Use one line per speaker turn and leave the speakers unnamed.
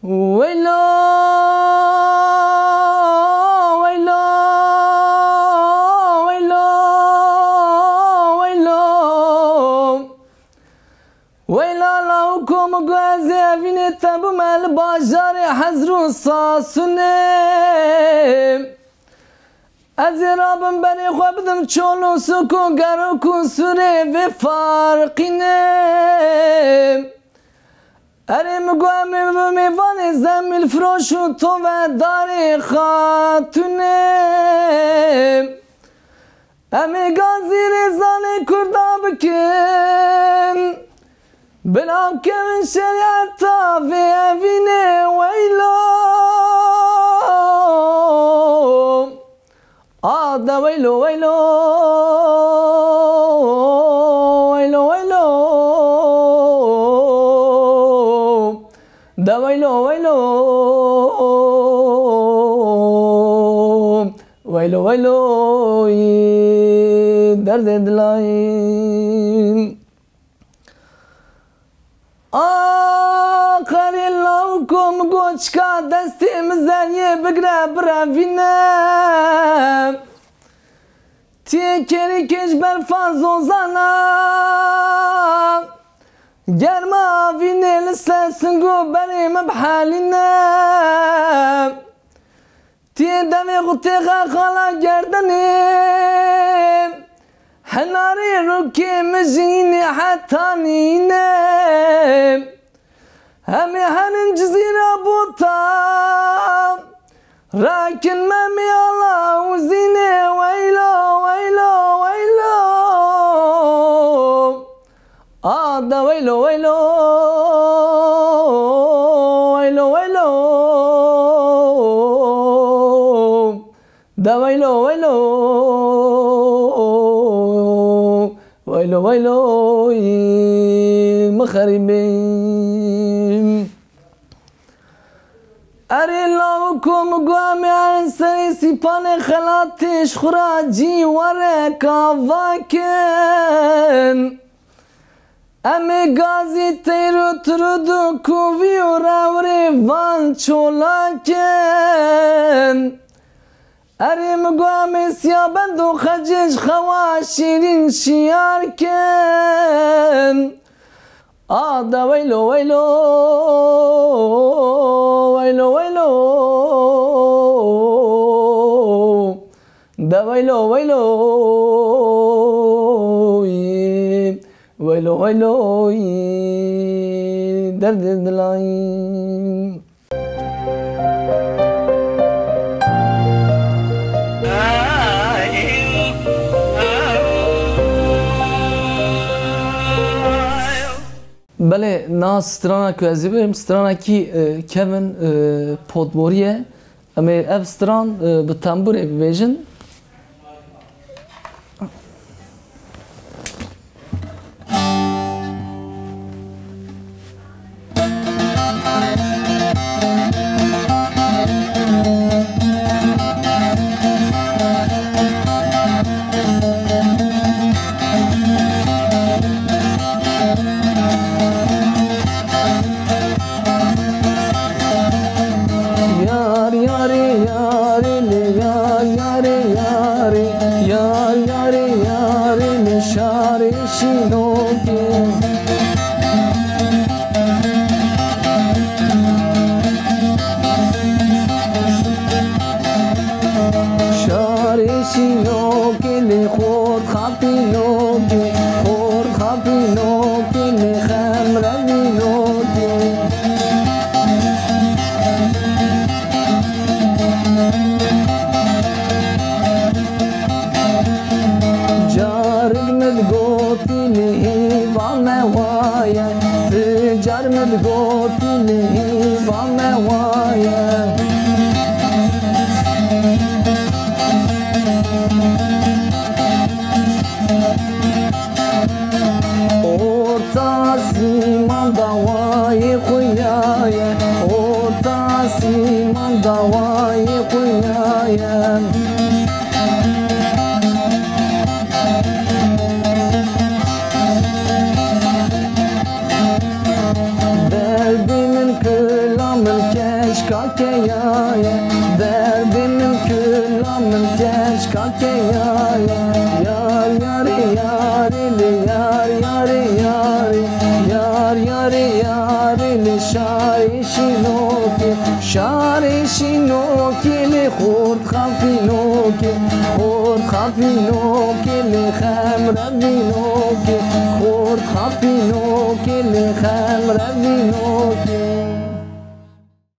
ويلو ويلو ويلو ويلو ويلو لوكم غازي فيني تبو مال باجار حزر ساسونم ازرابم بني خوابدم چولو سکو گرو کنسوره و فرقینم ارم گوام و میوان زمین فروش و تو و داری خاتونم امی گازی رزان کردا بکن بلا کمن شریعتا و اوینه ویلو آده ویلو ویلو ویلو ویلو ده ویلو ویلو ویلو ویلو درد دلایم آخری لوکم گوچکا دستی مزنی بگره براوینم تیکری کش برفاز وزانم گرما وینه لسلسن گو بریم بحالینم تی دوی غطیقا خالا گردنیم حناری روکی مجینی حتانینم همی هنن جزیره بوتام راکن ممی الله وزینه ویلو ویلو ویلو آده ویلو ویلو ویلو ویلو ده ویلو ویلو ویلو ویلو مخربیم اری لاوکم گوامی عن سری سیپان خلاتش خراجی وره کاواکن امی گازی تیرو ترودو کووی و راوری وان چولاکن اری مگوامی سیابند و خجش خوا شیرین شیار کن آده ویلو ویلو ویلو ویلو ده ویلو ویلو ویلو ویلو درد دلایم بله ناس سترانا که از بریم سترانا کی کمن پودموریه اما اف ستران به تنبور بیجن keşka keyaye derdimin küllamın keşka keyaye yar yari yarili yar yari yari yar yari yarili şari şinoki şari şinoki li khurd khafinoki khurd khafinoki li khamra vinoki khurd khafinoki li khamra vinoki